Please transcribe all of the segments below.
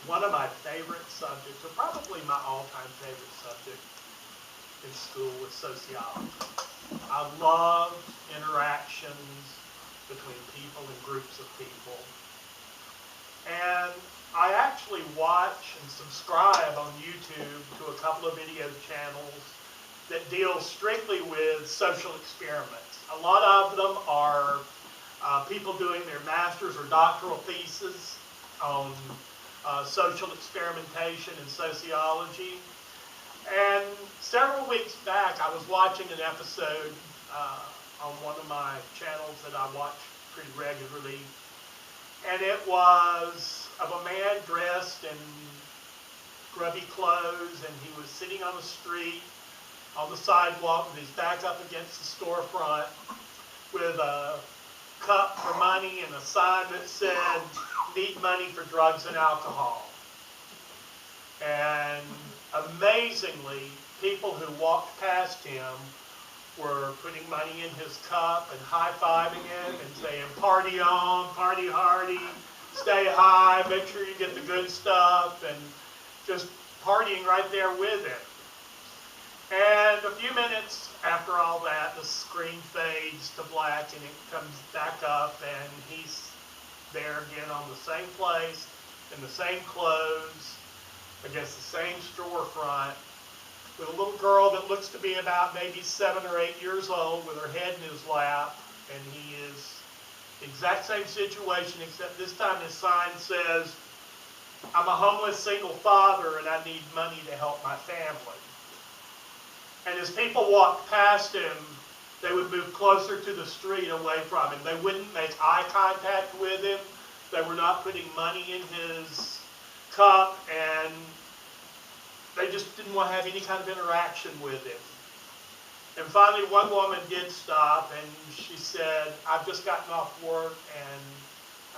one of my favorite subjects, or probably my all-time favorite subject in school, was sociology. I loved interactions between people and groups of people. And I actually watch and subscribe on YouTube to a couple of video channels that deal strictly with social experiments. A lot of them are people doing their master's or doctoral thesis on social experimentation and sociology. And several weeks back, I was watching an episode on one of my channels that I watch pretty regularly. And it was of a man dressed in grubby clothes, and he was sitting on the street, on the sidewalk, with his back up against the storefront, with a cup for money and a sign that said, "Need money for drugs and alcohol." And amazingly, people who walked past him were putting money in his cup and high-fiving him and saying, "Party on, party hardy, stay high, make sure you get the good stuff," and just partying right there with him. And a few minutes after all that, the screen fades to black and it comes back up, and he's there again on the same place, in the same clothes, against the same storefront, with a little girl that looks to be about maybe 7 or 8 years old with her head in his lap, and he is the exact same situation, except this time his sign says, "I'm a homeless single father and I need money to help my family." And as people walked past him, they would move closer to the street away from him. They wouldn't make eye contact with him. They were not putting money in his cup, and they just didn't want to have any kind of interaction with him. And finally, one woman did stop, and she said, "I've just gotten off work, and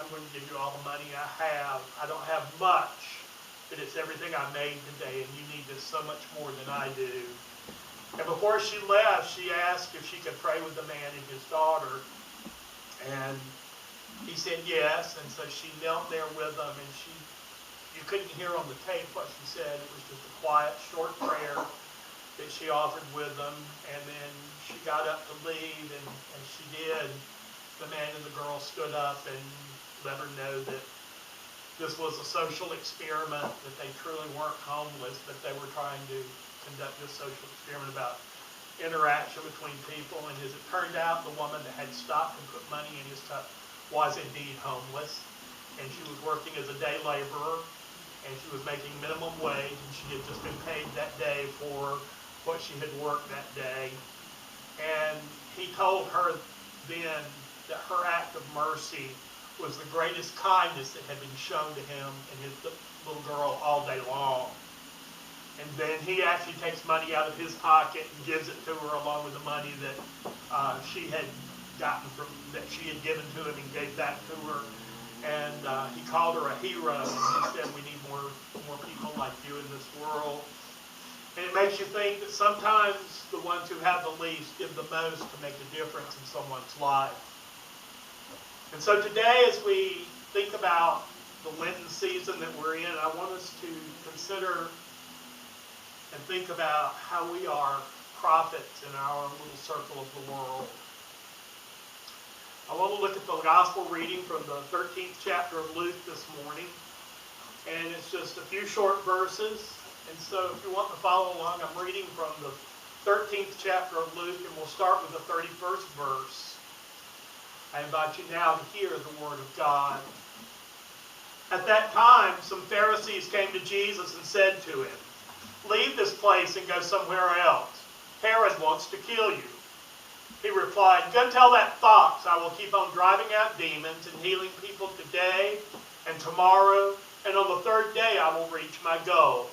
I'm going to give you all the money I have. I don't have much, but it's everything I made today, and you need this so much more than I do." And before she left, she asked if she could pray with the man and his daughter. And he said yes, and so she knelt there with them, and you couldn't hear on the tape what she said. It was just a quiet, short prayer that she offered with them, and then she got up to leave, and as she did, the man and the girl stood up and let her know that this was a social experiment, that they truly weren't homeless, but they were trying to conduct this social experiment about interaction between people. And as it turned out, the woman that had stopped and put money in his cup was indeed homeless, and she was working as a day laborer, and she was making minimum wage, and she had just been paid that day for what she had worked that day. And he told her then that her act of mercy was the greatest kindness that had been shown to him and his little girl all day long. And then he actually takes money out of his pocket and gives it to her, along with the money that she had gotten that she had given to him and gave back to her. And he called her a hero, and he said, "We need more people like you in this world." And it makes you think that sometimes the ones who have the least give the most to make a difference in someone's life. And so today, as we think about the Lenten season that we're in, I want us to consider and think about how we are prophets in our own little circle of the world. I want to look at the gospel reading from the 13th chapter of Luke this morning. And it's just a few short verses. And so if you want to follow along, I'm reading from the 13th chapter of Luke, and we'll start with the 31st verse. I invite you now to hear the word of God. At that time, some Pharisees came to Jesus and said to him, "Leave this place and go somewhere else. Herod wants to kill you." He replied, "Go tell that fox I will keep on driving out demons and healing people today and tomorrow, and on the third day I will reach my goal.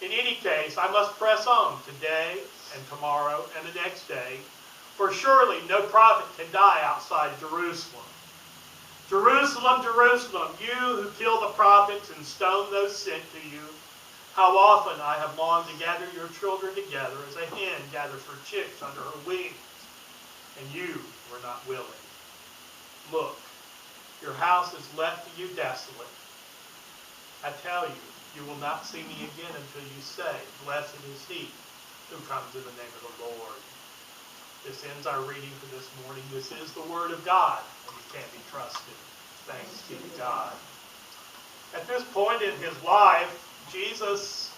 In any case, I must press on today and tomorrow and the next day, for surely no prophet can die outside Jerusalem. Jerusalem, Jerusalem, you who kill the prophets and stone those sent to you, how often I have longed to gather your children together as a hen gathers her chicks under her wings, and you were not willing. Look, your house is left to you desolate. I tell you, you will not see me again until you say, blessed is he who comes in the name of the Lord. This ends our reading for this morning. This is the Word of God, and it can be trusted. Thanks be to God. At this point in his life, Jesus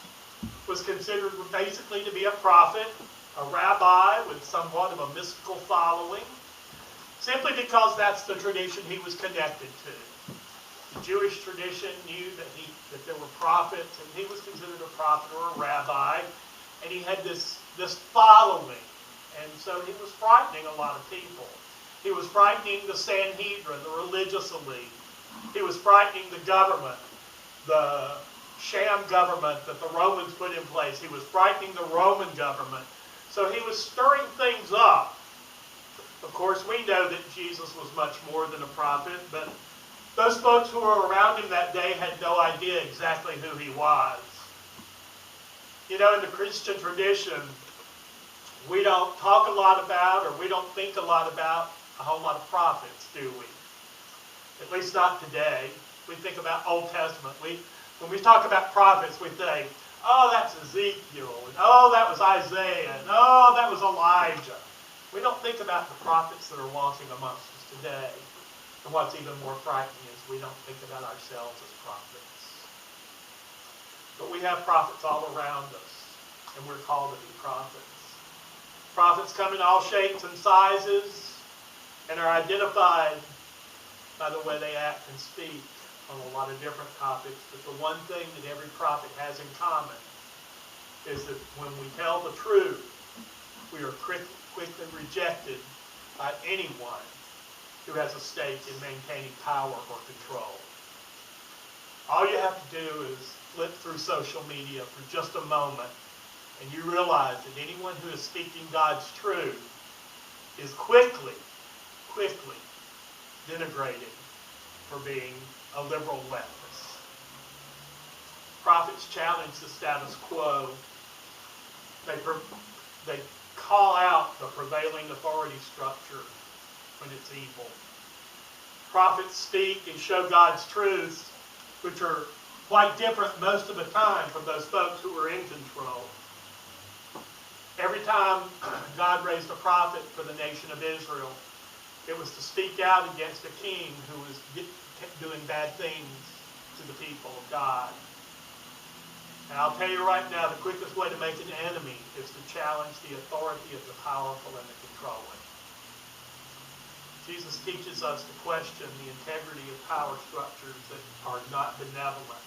was considered basically to be a prophet, a rabbi with somewhat of a mystical following, simply because that's the tradition he was connected to. The Jewish tradition knew that there were prophets, and he was considered a prophet or a rabbi, and he had this following, and so he was frightening a lot of people. He was frightening the Sanhedrin, the religious elite. He was frightening the government, the sham government that the Romans put in place. He was frightening the Roman government. So he was stirring things up. Of course, we know that Jesus was much more than a prophet, but those folks who were around him that day had no idea exactly who he was. You know, in the Christian tradition, we don't talk a lot about, or we don't think a lot about, a whole lot of prophets, do we? At least not today. We think about Old Testament. When we talk about prophets, we think, oh, that's Ezekiel, and oh, that was Isaiah, and oh, that was Elijah. We don't think about the prophets that are walking amongst us today. And what's even more frightening is we don't think about ourselves as prophets. But we have prophets all around us, and we're called to be prophets. Prophets come in all shapes and sizes and are identified by the way they act and speak on a lot of different topics. But the one thing that every prophet has in common is that when we tell the truth, we are quickly rejected by anyone who has a stake in maintaining power or control. All you have to do is flip through social media for just a moment, and you realize that anyone who is speaking God's truth is quickly denigrated for being a liberal leftist. Prophets challenge the status quo. They call out the prevailing authority structure when it's evil. Prophets speak and show God's truths, which are quite different most of the time from those folks who are in control. Every time God raised a prophet for the nation of Israel, it was to speak out against a king who was doing bad things to the people of God. And I'll tell you right now, the quickest way to make an enemy is to challenge the authority of the powerful and the controlling. Jesus teaches us to question the integrity of power structures that are not benevolent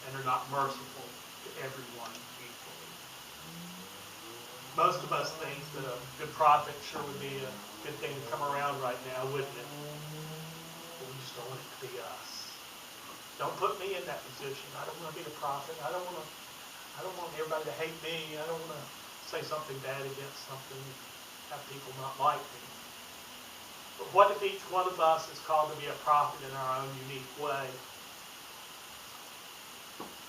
and are not merciful to everyone equally. Most of us think that a good prophet sure would be a good thing to come around right now, wouldn't it? But we just don't want it to be us. Don't put me in that position. I don't want to be a prophet. I don't want everybody to hate me. I don't want to say something bad against something and have people not like me. But what if each one of us is called to be a prophet in our own unique way?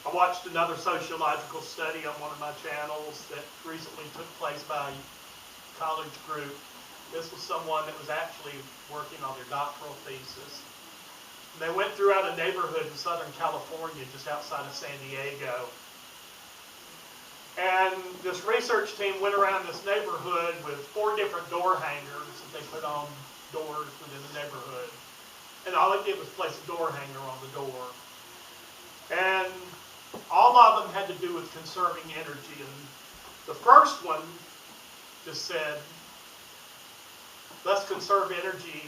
I watched another sociological study on one of my channels that recently took place by a college group. This was someone that was actually working on their doctoral thesis. And they went throughout a neighborhood in Southern California, just outside of San Diego. And this research team went around this neighborhood with 4 different door hangers that they put on doors within the neighborhood. And all they did was place a door hanger on the door. And all of them had to do with conserving energy. And the first one just said, let's conserve energy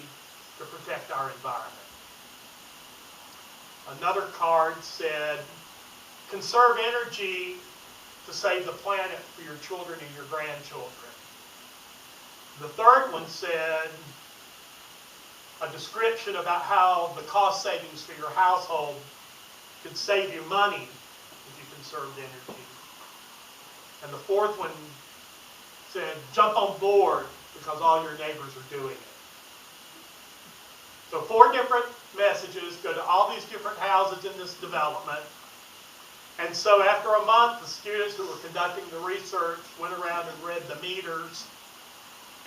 to protect our environment. Another card said, conserve energy to save the planet for your children and your grandchildren. The third one said a description about how the cost savings for your household could save you money if you conserved energy. And the fourth one said, jump on board because all your neighbors are doing it. So 4 different messages go to all these different houses in this development. And so after a month, the students who were conducting the research went around and read the meters.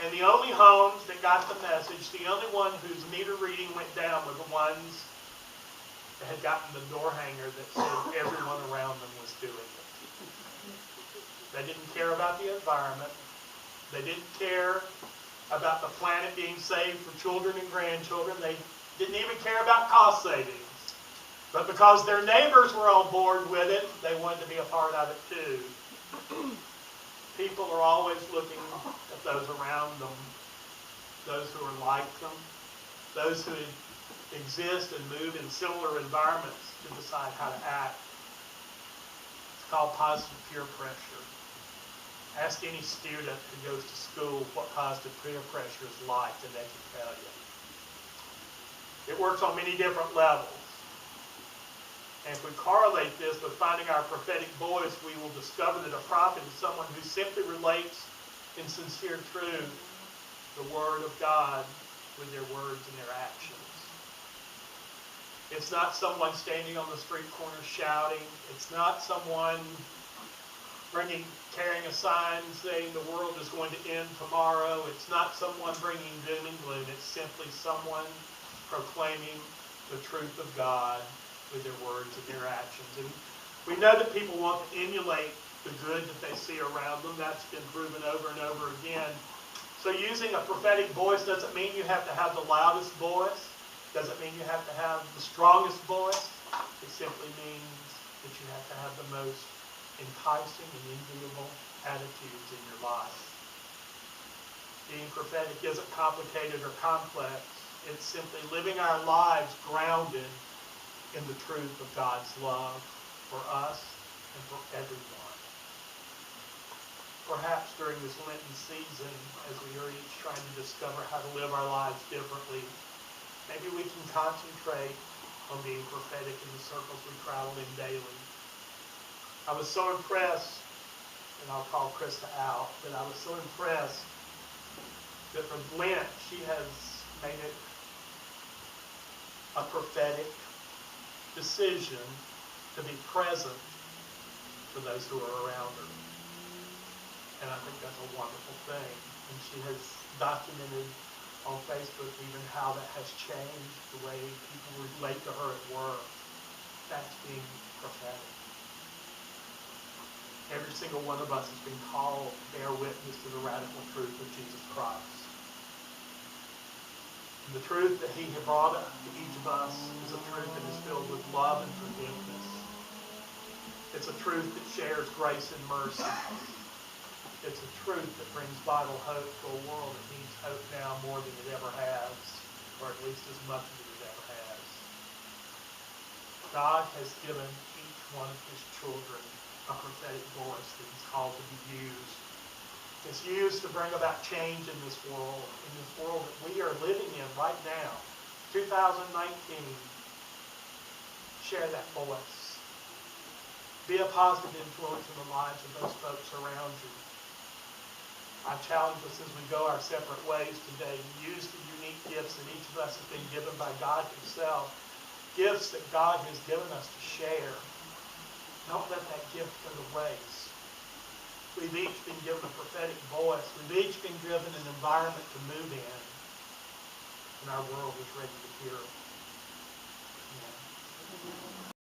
And the only homes that got the message, the only one whose meter reading went down were the ones had gotten the door hanger that said everyone around them was doing it. They didn't care about the environment. They didn't care about the planet being saved for children and grandchildren. They didn't even care about cost savings. But because their neighbors were on board with it, they wanted to be a part of it too. People are always looking at those around them, those who are like them, those who exist and move in similar environments to decide how to act. It's called positive peer pressure. Ask any student who goes to school what positive peer pressure is like, and they can tell you. It works on many different levels. And if we correlate this with finding our prophetic voice, we will discover that a prophet is someone who simply relates in sincere truth the Word of God with their words and their actions. It's not someone standing on the street corner shouting. It's not someone carrying a sign saying the world is going to end tomorrow. It's not someone bringing doom and gloom. It's simply someone proclaiming the truth of God with their words and their actions. And we know that people want to emulate the good that they see around them. That's been proven over and over again. So using a prophetic voice doesn't mean you have to have the loudest voice. Doesn't mean you have to have the strongest voice. It simply means that you have to have the most enticing and enviable attitudes in your life. Being prophetic isn't complicated or complex. It's simply living our lives grounded in the truth of God's love for us and for everyone. Perhaps during this Lenten season, as we are each trying to discover how to live our lives differently, maybe we can concentrate on being prophetic in the circles we travel in daily. I was so impressed, and I'll call Krista out, that I was so impressed that for Lent, she has made it a prophetic decision to be present for those who are around her. And I think that's a wonderful thing. And she has documented on Facebook even how that has changed the way people relate to her at work. That's being prophetic. Every single one of us has been called to bear witness to the radical truth of Jesus Christ. And the truth that He has brought to each of us is a truth that is filled with love and forgiveness. It's a truth that shares grace and mercy. It's a truth that brings vital hope to a world that needs hope now more than it ever has, or at least as much as it ever has. God has given each one of His children a prophetic voice that He's called to be used. It's used to bring about change in this world that we are living in right now, 2019. Share that voice. Be a positive influence in the lives of those folks around you. I challenge us as we go our separate ways today to use the unique gifts that each of us has been given by God Himself, gifts that God has given us to share. Don't let that gift go to waste. We've each been given a prophetic voice. We've each been given an environment to move in. And our world is ready to hear it. Amen.